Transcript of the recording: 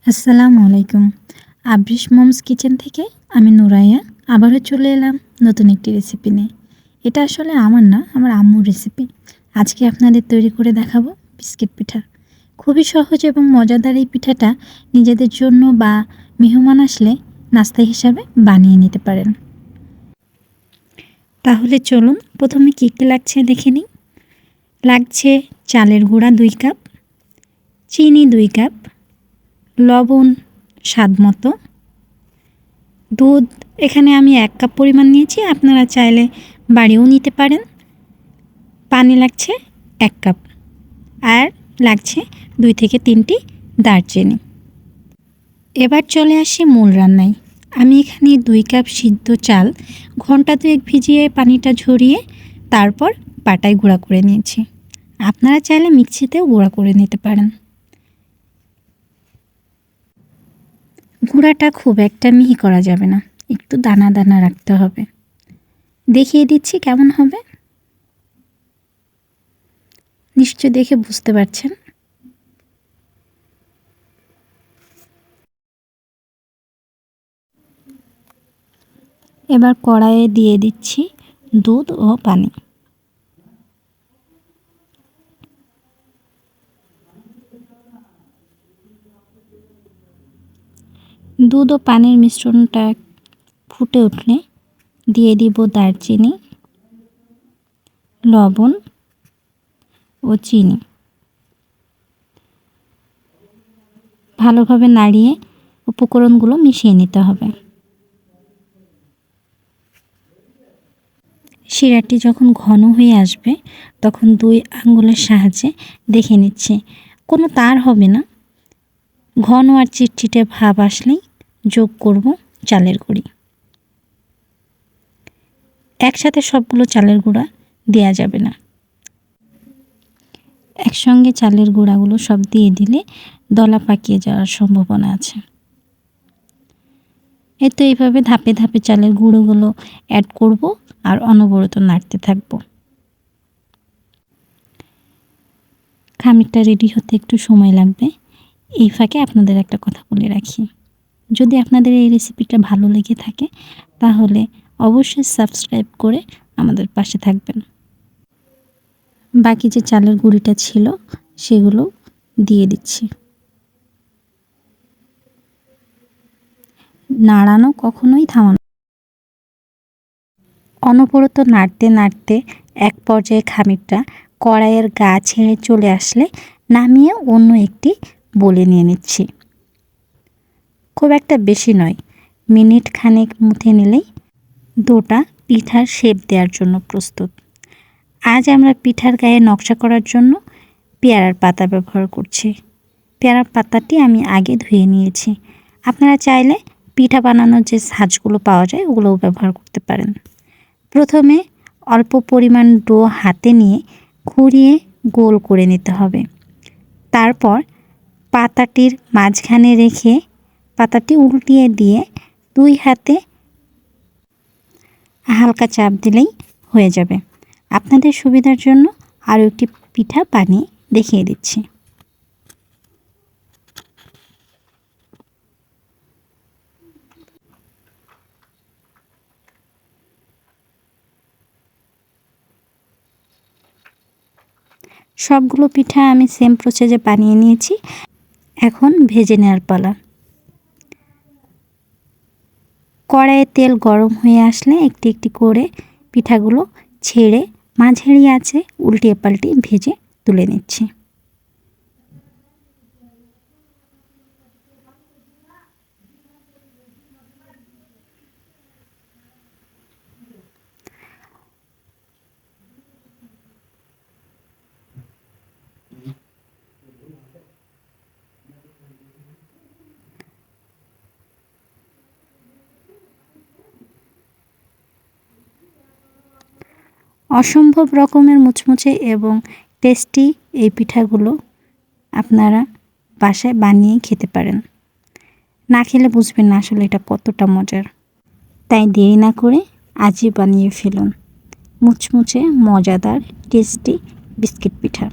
আসসালামু আলাইকুম। আবরিশ moms kitchen থেকে আমি নুরাইয়া আবারও চলে এলাম নতুন একটি রেসিপি নিয়ে। এটা আসলে আমার না, আমার আম্মুর রেসিপি। আজকে আপনাদের তৈরি করে দেখাবো বিস্কিট পিঠা। খুবই সহজ এবং মজাদার এই পিঠাটা নিজেদের জন্য বা মেহমান আসলে নাস্তা হিসাবে বানিয়ে নিতে পারেন। তাহলে চলুন প্রথমে কী কী লাগছে দেখে নিই। লাগছে চালের গুঁড়া 2 কাপ, চিনি 2 কাপ, লবণ স্বাদমতো, দুধ এখানে আমি 1 কাপ পরিমাণ নিয়েছি, আপনারা চাইলে বাড়িয়েও নিতে পারেন। পানি লাগছে 1 কাপ, আর লাগছে 2 থেকে 3টি দারচিনি। এবার চলে আসি মূল রান্নায়। আমি এখানে 2 কাপ সিদ্ধ চাল ঘন্টা 2 ভিজিয়ে পানিটা ঝরিয়ে তারপর পাটায় গুঁড়া করে নিয়েছি। আপনারা চাইলে মিক্সিতেও গুঁড়া করে নিতে পারেন। গুঁড়াটা খুব একটা মিহি করা যাবে না, একটু দানা দানা রাখতে হবে। দেখিয়ে দিচ্ছি কেমন হবে, নিশ্চয় দেখে বুঝতে পারছেন। এবার কড়াইয়ে দিয়ে দিচ্ছি দুধ ও পানি। দুধ ও পানির মিশ্রণটা ফুটে উঠলে দিয়ে দিব দারচিনি, লবণ ও চিনি। ভালোভাবে নাড়িয়ে উপকরণগুলো মিশিয়ে নিতে হবে। শিরাটি যখন ঘন হয়ে আসবে তখন 2 আঙ্গুলের সাহায্যে দেখে নিচ্ছি, কোনো তার হবে না। ঘন আর চিটচিটে ভাব আসলেই যোগ করব চালের গুঁড়ি। একসাথে সবগুলো চালের গুঁড়া দেয়া যাবে না, একসঙ্গে চালের গুঁড়াগুলো সব দিয়ে দিলে দলা পাকিয়ে যাওয়ার সম্ভাবনা আছে। তো এইভাবে ধাপে ধাপে চালের গুঁড়োগুলো অ্যাড করব আর অনবরত নাড়তে থাকব। খামিরটা রেডি হতে একটু সময় লাগবে। এই ফাঁকে আপনাদের একটা কথা বলে রাখি, যদি আপনাদের এই রেসিপিটা ভালো লেগে থাকে তাহলে অবশ্যই সাবস্ক্রাইব করে আমাদের পাশে থাকবেন। বাকি যে চালের গুঁড়িটা ছিল সেগুলো দিয়ে দিচ্ছি। নাড়ানো কখনোই থামানো, অনবরত নাড়তে নাড়তে এক পর্যায়ে খামিরটা কড়াইয়ের গা ছেড়ে চলে আসলে নামিয়ে অন্য একটি বলে নিয়ে নিচ্ছি। খুব একটা বেশি নয়, মিনিট খানেক মুথে নিলেই ডোটা পিঠার শেপ দেওয়ার জন্য প্রস্তুত। আজ আমরা পিঠার গায়ে নকশা করার জন্য পেয়ারার পাতা ব্যবহার করছি। পেয়ারার পাতাটি আমি আগে ধুয়ে নিয়েছি। আপনারা চাইলে পিঠা বানানোর যে সাজগুলো পাওয়া যায় ওগুলোও ব্যবহার করতে পারেন। প্রথমে অল্প পরিমাণ ডো হাতে নিয়ে ঘুরিয়ে গোল করে নিতে হবে। তারপর পাতাটির মাঝখানে রেখে পাতাটি উল্টিয়ে দিয়ে 2 হাতে হালকা চাপ দিলেই হয়ে যাবে। আপনাদের সুবিধার জন্য আরও একটি পিঠা বানিয়ে দেখিয়ে দিচ্ছি। সবগুলো পিঠা আমি সেম প্রসেসে বানিয়ে নিয়েছি, এখন ভেজে নেওয়ার পালা। কড়াইয়ে তেল গরম হয়ে আসলে একটি একটি করে পিঠাগুলো ছেড়ে মাঝারি আঁচে উল্টিয়ে পাল্টিয়ে ভেজে তুলে নিচ্ছি। অসম্ভব রকমের মুচমুচে এবং টেস্টি এই পিঠাগুলো আপনারা বাসায় বানিয়ে খেতে পারেন। না খেলে বুঝবেন না আসলে এটা কতটা মজার। তাই দেরি না করে আজই বানিয়ে ফেলুন মুচমুচে মজাদার টেস্টি বিস্কিট পিঠা।